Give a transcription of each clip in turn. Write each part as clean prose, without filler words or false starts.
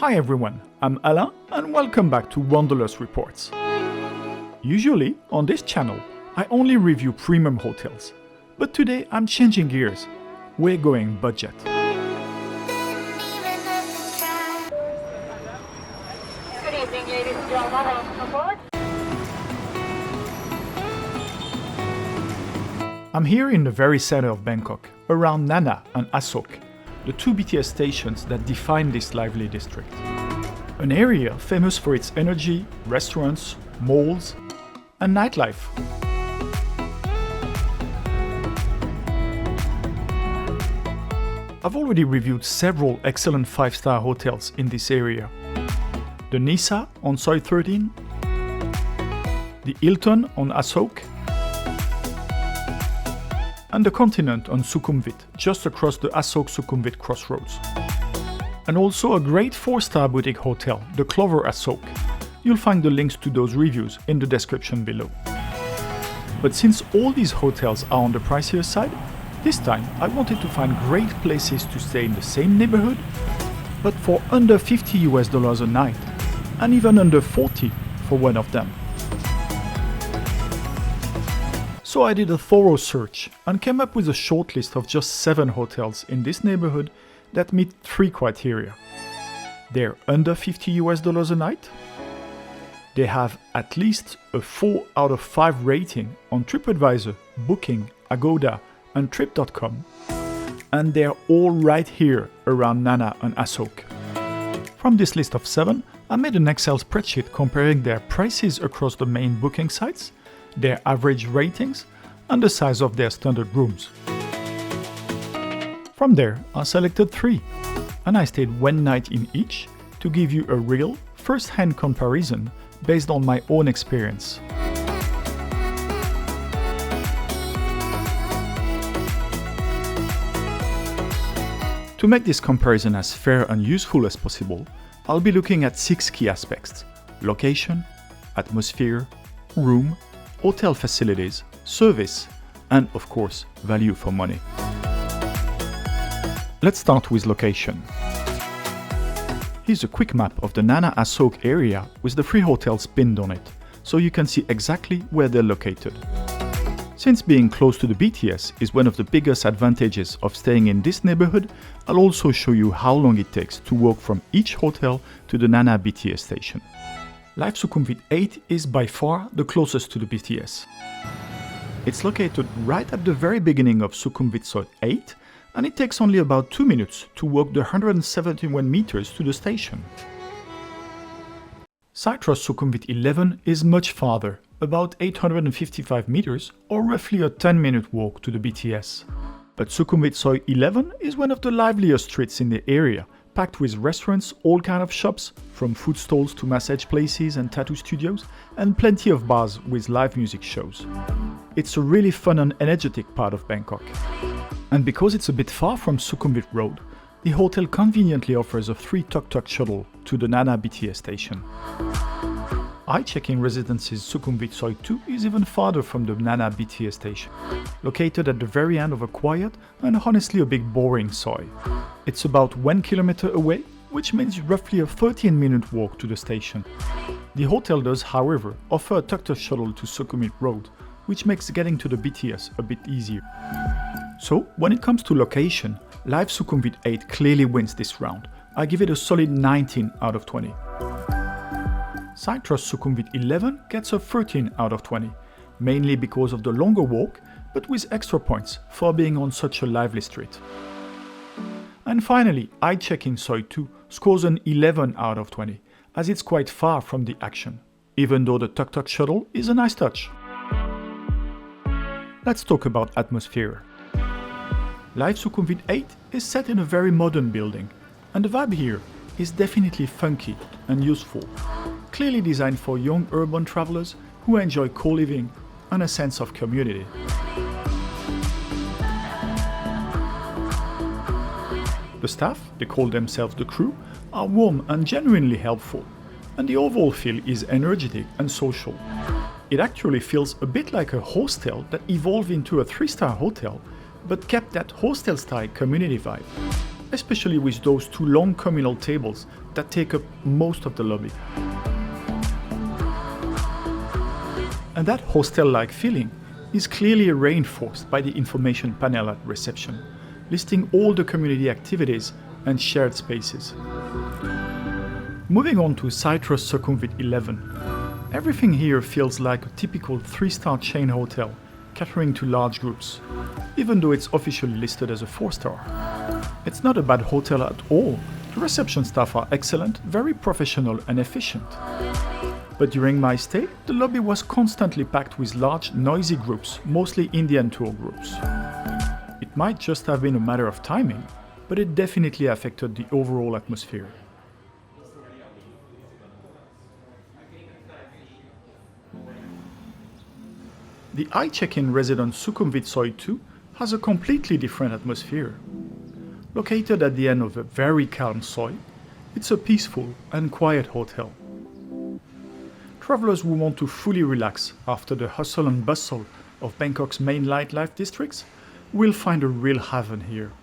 Hi everyone, I'm Alain and welcome back to Wanderlust Reports. Usually on this channel, I only review premium hotels, but today I'm changing gears. We're going budget. Good evening, ladies and gentlemen. Welcome aboard. I'm here in the very center of Bangkok, around Nana and Asok, the two BTS stations that define this lively district. An area famous for its energy, restaurants, malls, and nightlife. I've already reviewed several excellent 5-star hotels in this area. The Nisa on Soi 13, the Hilton on Asok, and the Continent on Sukhumvit, just across the Asok Sukhumvit crossroads. And also a great 4-star boutique hotel, the Clover Asok. You'll find the links to those reviews in the description below. But since all these hotels are on the pricier side, this time I wanted to find great places to stay in the same neighborhood, but for under $50 a night, and even under 40 for one of them. So I did a thorough search and came up with a short list of just 7 hotels in this neighborhood that meet 3 criteria. They're under $50 a night, they have at least a 4 out of 5 rating on TripAdvisor, Booking, Agoda and Trip.com, and they're all right here around Nana and Asok. From this list of 7, I made an Excel spreadsheet comparing their prices across the main booking sites, their average ratings, and the size of their standard rooms. From there, I selected 3, and I stayed one night in each to give you a real, first-hand comparison based on my own experience. To make this comparison as fair and useful as possible, I'll be looking at 6 key aspects: location, atmosphere, room, hotel facilities, service, and of course, value for money. Let's start with location. Here's a quick map of the Nana Asok area with the 3 hotels pinned on it, so you can see exactly where they're located. Since being close to the BTS is one of the biggest advantages of staying in this neighborhood, I'll also show you how long it takes to walk from each hotel to the Nana BTS station. Lyf Sukhumvit 8 is by far the closest to the BTS. It's located right at the very beginning of Sukhumvit Soi 8, and it takes only about 2 minutes to walk the 171 meters to the station. Citrus Sukhumvit 11 is much farther, about 855 meters or roughly a 10-minute walk to the BTS. But Sukhumvit Soi 11 is one of the liveliest streets in the area, packed with restaurants, all kinds of shops, from food stalls to massage places and tattoo studios, and plenty of bars with live music shows. It's a really fun and energetic part of Bangkok. And because it's a bit far from Sukhumvit Road, the hotel conveniently offers a free tuk-tuk shuttle to the Nana BTS station. iCheck Inn Residence Sukhumvit Soi 2 is even farther from the Nana BTS station, located at the very end of a quiet and honestly a bit boring Soi. It's about 1 kilometer away, which means roughly a 13-minute walk to the station. The hotel does, however, offer a tuk-tuk shuttle to Sukhumvit Road, which makes getting to the BTS a bit easier. So, when it comes to location, Lyf Sukhumvit 8 clearly wins this round. I give it a solid 19 out of 20. Citrus Sukhumvit 11 gets a 13 out of 20, mainly because of the longer walk, but with extra points for being on such a lively street. And finally, iCheck in Soi 2 scores an 11 out of 20, as it's quite far from the action, even though the tuk-tuk shuttle is a nice touch. Let's talk about atmosphere. Lyf Sukhumvit 8 is set in a very modern building, and the vibe here is definitely funky and useful, clearly designed for young urban travelers who enjoy co-living and a sense of community. The staff, they call themselves the crew, are warm and genuinely helpful, and the overall feel is energetic and social. It actually feels a bit like a hostel that evolved into a 3-star hotel, but kept that hostel-style community vibe. especially with those two long communal tables that take up most of the lobby. And that hostel-like feeling is clearly reinforced by the information panel at reception, listing all the community activities and shared spaces. Moving on to Citrus Sukhumvit 11. Everything here feels like a typical 3-star chain hotel, catering to large groups, even though it's officially listed as a 4-star. It's not a bad hotel at all. The reception staff are excellent, very professional and efficient. But during my stay, the lobby was constantly packed with large, noisy groups, mostly Indian tour groups. It might just have been a matter of timing, but it definitely affected the overall atmosphere. The iCheck Inn Residence Sukhumvit Soi 2 has a completely different atmosphere. Located at the end of a very calm Soi, it's a peaceful and quiet hotel. Travelers who want to fully relax after the hustle and bustle of Bangkok's main nightlife districts will find a real haven here.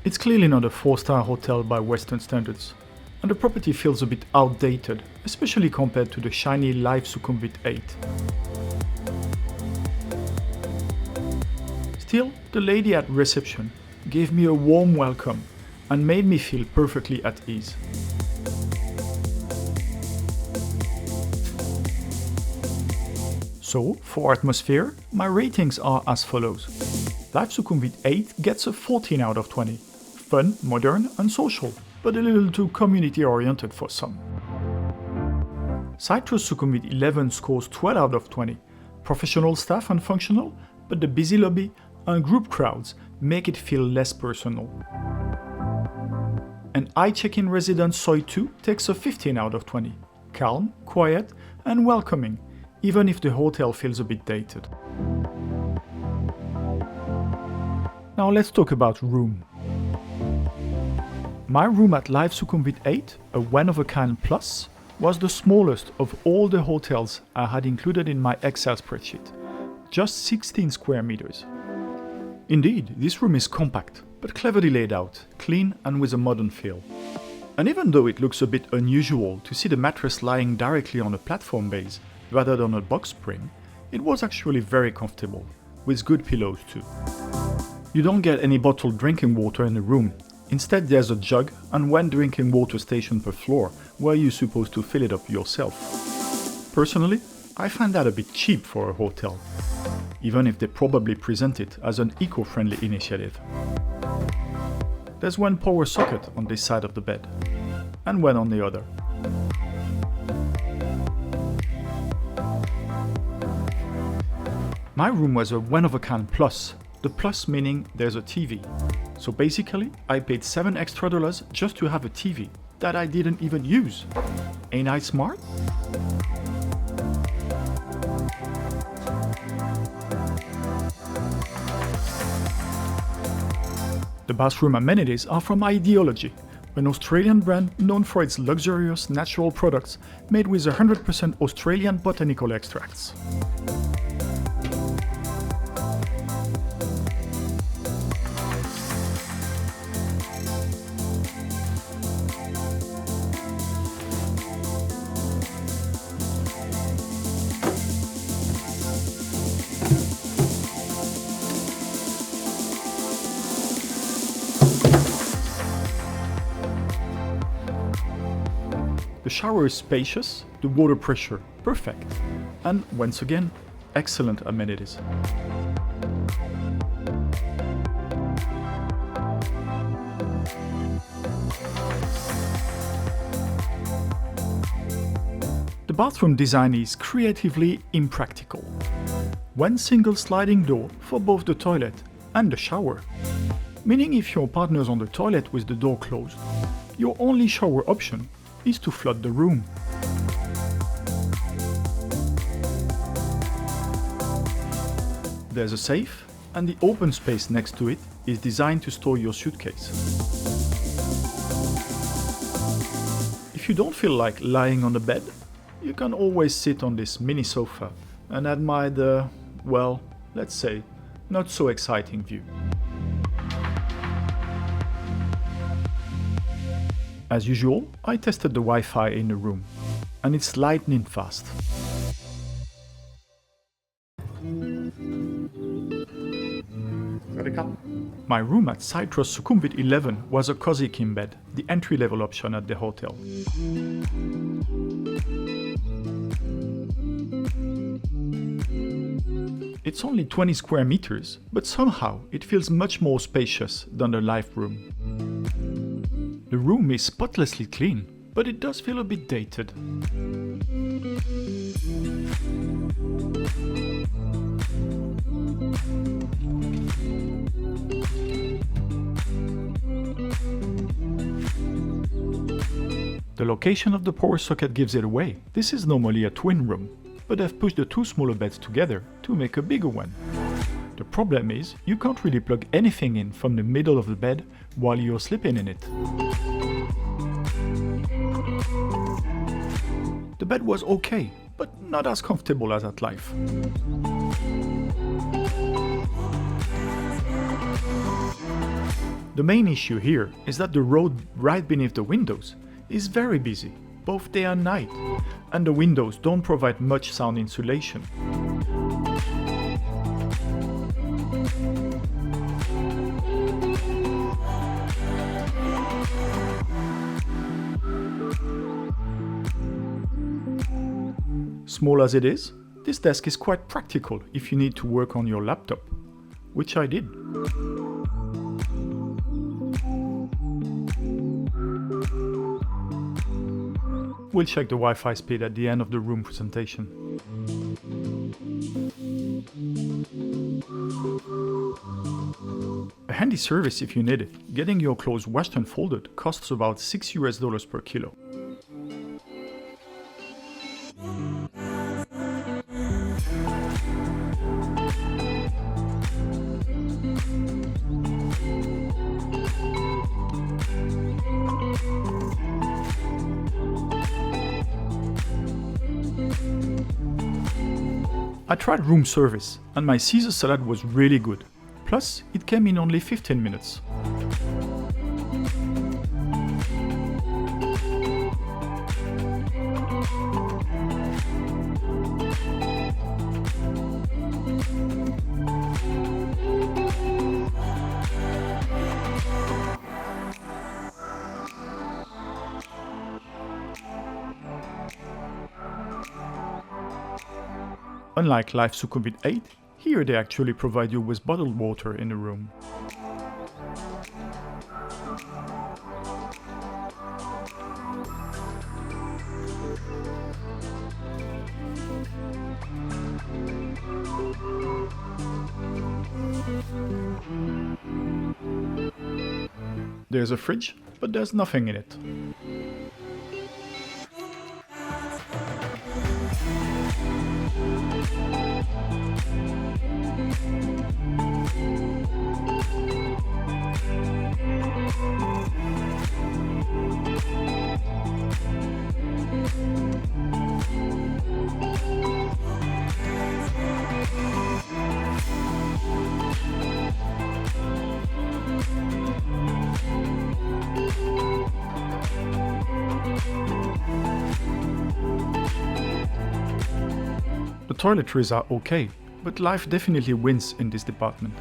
It's clearly not a 4-star hotel by Western standards, and the property feels a bit outdated, especially compared to the shiny Lyf Sukhumvit 8. Still, the lady at reception gave me a warm welcome and made me feel perfectly at ease. So, for atmosphere, my ratings are as follows. Lyf Sukhumvit 8 gets a 14 out of 20. Fun, modern and social, but a little too community-oriented for some. Citrus Sukhumvit 11 scores 12 out of 20. Professional staff and functional, but the busy lobby and group crowds make it feel less personal. And iCheck Inn Residence Soi 2 takes a 15 out of 20. Calm, quiet and welcoming, even if the hotel feels a bit dated. Now let's talk about room. My room at Lyf Sukhumvit 8, a one-of-a-kind plus, was the smallest of all the hotels I had included in my Excel spreadsheet, just 16 square meters. Indeed, this room is compact, but cleverly laid out, clean and with a modern feel. And even though it looks a bit unusual to see the mattress lying directly on a platform base rather than a box spring, it was actually very comfortable, with good pillows too. You don't get any bottled drinking water in the room. Instead, there's a jug and one drinking water station per floor, where you're supposed to fill it up yourself. Personally, I find that a bit cheap for a hotel, even if they probably present it as an eco-friendly initiative. There's one power socket on this side of the bed, and one on the other. My room was a one-of-a-kind plus, the plus meaning there's a TV. So basically, I paid $7 extra just to have a TV that I didn't even use. Ain't I smart? The bathroom amenities are from Ideology, an Australian brand known for its luxurious natural products made with 100% Australian botanical extracts. The shower is spacious, the water pressure perfect, and once again, excellent amenities. The bathroom design is creatively impractical. One single sliding door for both the toilet and the shower, meaning if your partner's on the toilet with the door closed, your only shower option is to flood the room. There's a safe, and the open space next to it is designed to store your suitcase. if you don't feel like lying on the bed, you can always sit on this mini sofa and admire the, well, let's say, not so exciting view. As usual, I tested the Wi-Fi in the room, and it's lightning fast. My room at Citrus Sukhumvit 11 was a cozy king bed, the entry-level option at the hotel. It's only 20 square meters, but somehow it feels much more spacious than the Lyf room. The room is spotlessly clean, but it does feel a bit dated. The location of the power socket gives it away. This is normally a twin room, but I've pushed the two smaller beds together to make a bigger one. The problem is, you can't really plug anything in from the middle of the bed while you're sleeping in it. The bed was okay, but not as comfortable as at Lyf. The main issue here is that the road right beneath the windows is very busy, both day and night, and the windows don't provide much sound insulation. Small as it is, this desk is quite practical if you need to work on your laptop, which I did. We'll check the Wi-Fi speed at the end of the room presentation. A handy service if you need it. Getting your clothes washed and folded costs about $6 per kilo. I tried room service, and my Caesar salad was really good. Plus, it came in only 15 minutes. Unlike Lyf Sukhumvit 8, here they actually provide you with bottled water in the room. There's a fridge, but there's nothing in it. The toiletries are okay, but Lyf definitely wins in this department.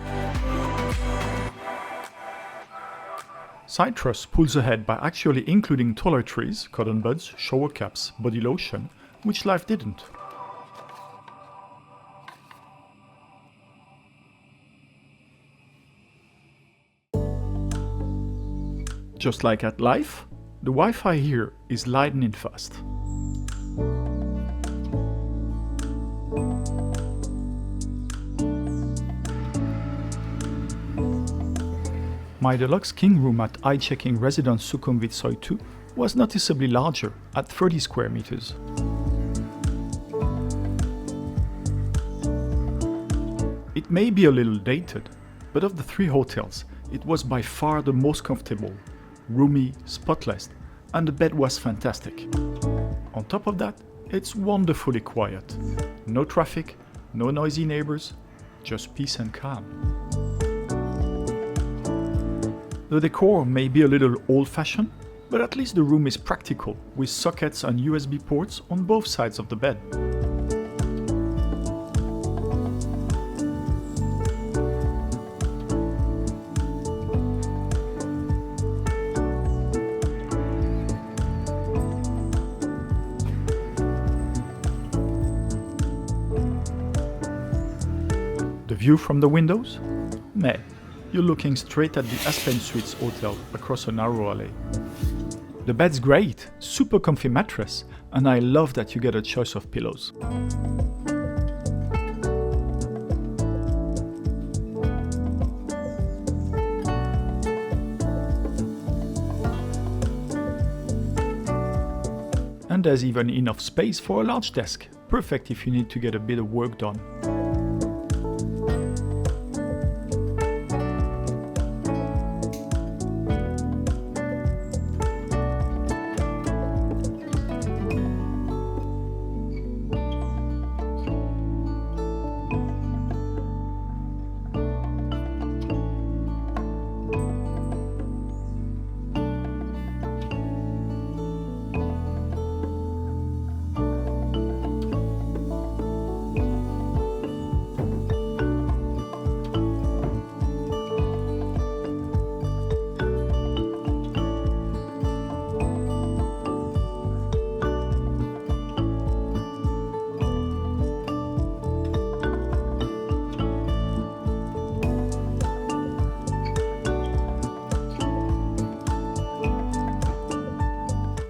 Citrus pulls ahead by actually including toiletries, cotton buds, shower caps, body lotion, which Lyf didn't. Just like at Lyf, the Wi-Fi here is lightning fast. My deluxe king room at iCheck Inn Residence Sukhumvit Soi 2 was noticeably larger at 30 square meters. It may be a little dated, but of the three hotels, it was by far the most comfortable, roomy, spotless, and the bed was fantastic. On top of that, it's wonderfully quiet. No traffic, no noisy neighbors, just peace and calm. The decor may be a little old-fashioned, but at least the room is practical, with sockets and USB ports on both sides of the bed. The view from the windows? Meh. You're looking straight at the Aspen Suites hotel across a narrow alley. The bed's great, super comfy mattress, and I love that you get a choice of pillows. And there's even enough space for a large desk, perfect if you need to get a bit of work done.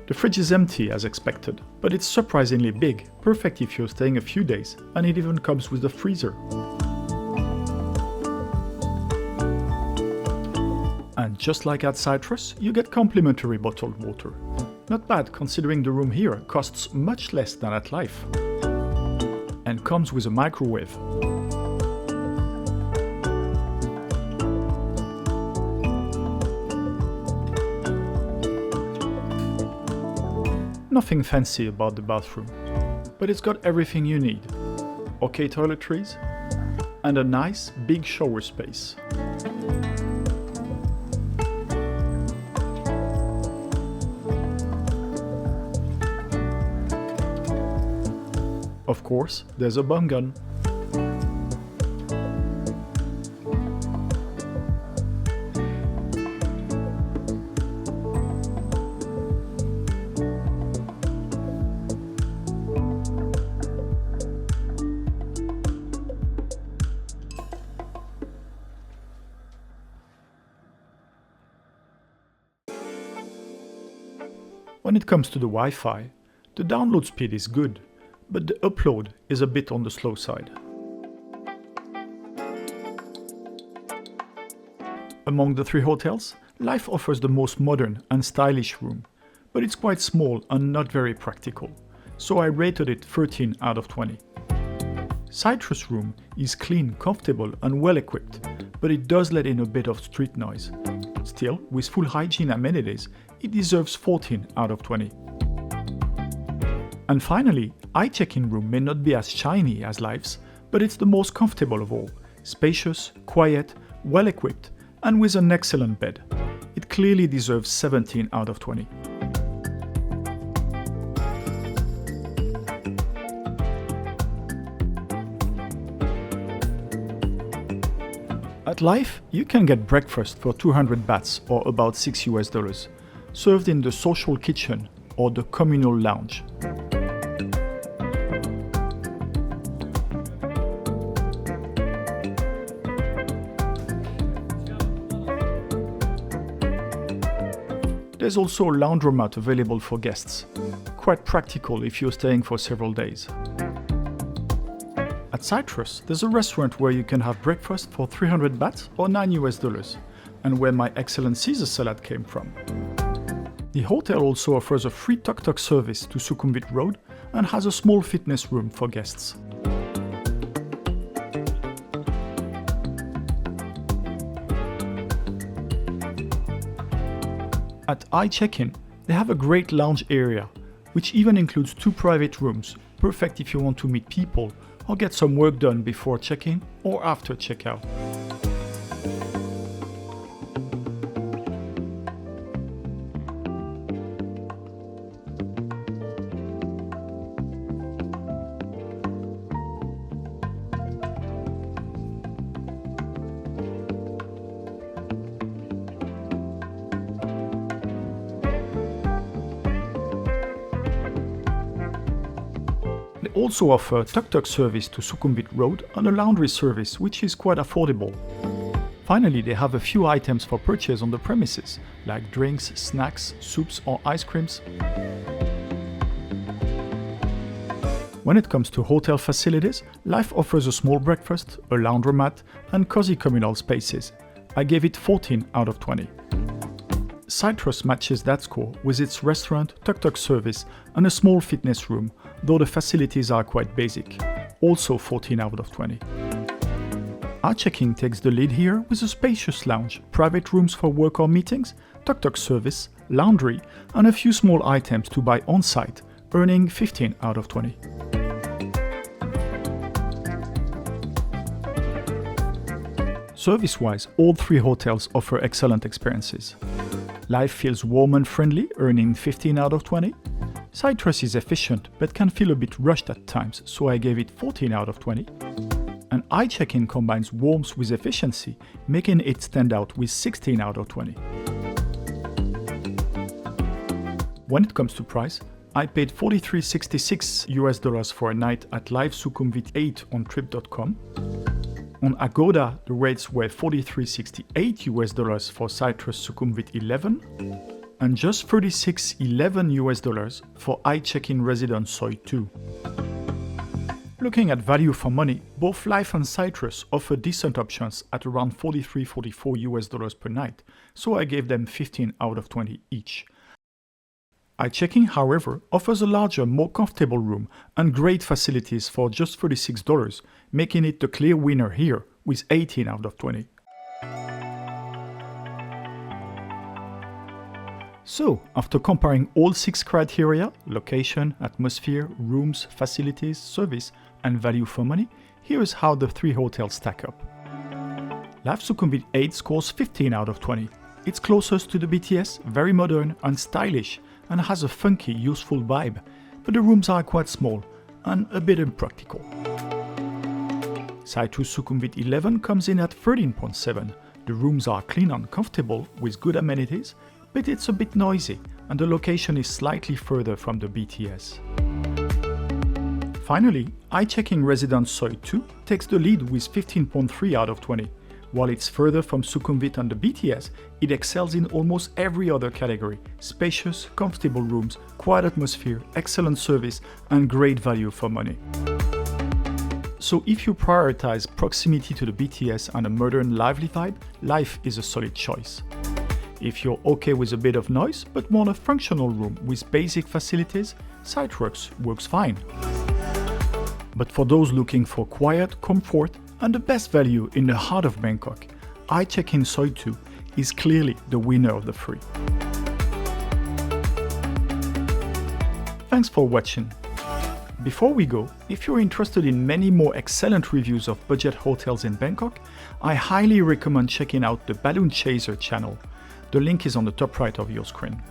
The fridge is empty as expected, but it's surprisingly big, perfect if you're staying a few days, and it even comes with a freezer. And just like at Citrus, you get complimentary bottled water. Not bad considering the room here costs much less than at Lyf. And comes with a microwave. Nothing fancy about the bathroom, but it's got everything you need. Okay toiletries, and a nice big shower space. Of course, there's a bung gun. When it comes to the Wi-Fi, the download speed is good, but the upload is a bit on the slow side. Among the three hotels, Lyf offers the most modern and stylish room, but it's quite small and not very practical, so I rated it 13 out of 20. Citrus room is clean, comfortable and well equipped, but it does let in a bit of street noise. Still, with full hygiene amenities, it deserves 14 out of 20. And finally, iCheck-in room may not be as shiny as Lyf's, but it's the most comfortable of all, spacious, quiet, well equipped, and with an excellent bed. It clearly deserves 17 out of 20. At Lyf, you can get breakfast for 200 bahts or about $6, served in the social kitchen or the communal lounge. There's also a laundromat available for guests, quite practical if you're staying for several days. At Citrus, there's a restaurant where you can have breakfast for 300 bahts or $9, and where my excellent Caesar salad came from. The hotel also offers a free tuk-tuk service to Sukhumvit Road and has a small fitness room for guests. At iCheck-in, They have a great lounge area, which even includes 2 private rooms, perfect if you want to meet people or get some work done before check-in or after checkout. They also offer a tuk-tuk service to Sukhumvit Road and a laundry service, which is quite affordable. Finally, they have a few items for purchase on the premises, like drinks, snacks, soups or ice creams. When it comes to hotel facilities, Lyf offers a small breakfast, a laundromat and cozy communal spaces. I gave it 14 out of 20. Citrus matches that score with its restaurant, tuk-tuk service and a small fitness room, though the facilities are quite basic. Also 14 out of 20. iCheck takes the lead here with a spacious lounge, private rooms for work or meetings, tuk-tuk service, laundry and a few small items to buy on-site, earning 15 out of 20. Service-wise, all 3 hotels offer excellent experiences. Lyf feels warm and friendly, earning 15 out of 20. Citrus is efficient, but can feel a bit rushed at times, so I gave it 14 out of 20. And iCheck combines warmth with efficiency, making it stand out with 16 out of 20. When it comes to price, I paid $43.66 for a night at Lyf Sukhumvit 8 on trip.com. On Agoda, the rates were $43.68 for Citrus Sukhumvit 11 and just $36.11 for iCheck Inn Residence Soi 2. Looking at value for money, both Lyf and Citrus offer decent options at around $43-44 per night, so I gave them 15 out of 20 each. iCheck, however, offers a larger, more comfortable room and great facilities for just $36, making it the clear winner here with 18 out of 20. So, after comparing all 6 criteria, location, atmosphere, rooms, facilities, service and value for money, here is how the 3 hotels stack up. Lyf Sukhumvit 8 scores 15 out of 20. It's closest to the BTS, very modern and stylish, and has a funky, useful vibe, but the rooms are quite small and a bit impractical. Citrus Sukhumvit 11 comes in at 13.7. The rooms are clean and comfortable with good amenities, but it's a bit noisy and the location is slightly further from the BTS. Finally, iCheck Inn Residence Soi 2 takes the lead with 15.3 out of 20. While it's further from Sukhumvit and the BTS, it excels in almost every other category: spacious, comfortable rooms, quiet atmosphere, excellent service, and great value for money. So if you prioritize proximity to the BTS and a modern, lively vibe, Lyf is a solid choice. If you're okay with a bit of noise but want a functional room with basic facilities, Citrus works fine. But for those looking for quiet, comfort, and the best value in the heart of Bangkok, iCheck Inn Soi 2 is clearly the winner of the 3. Thanks for watching. Before we go, if you're interested in many more excellent reviews of budget hotels in Bangkok, I highly recommend checking out the Balloon Chaser channel. The link is on the top right of your screen.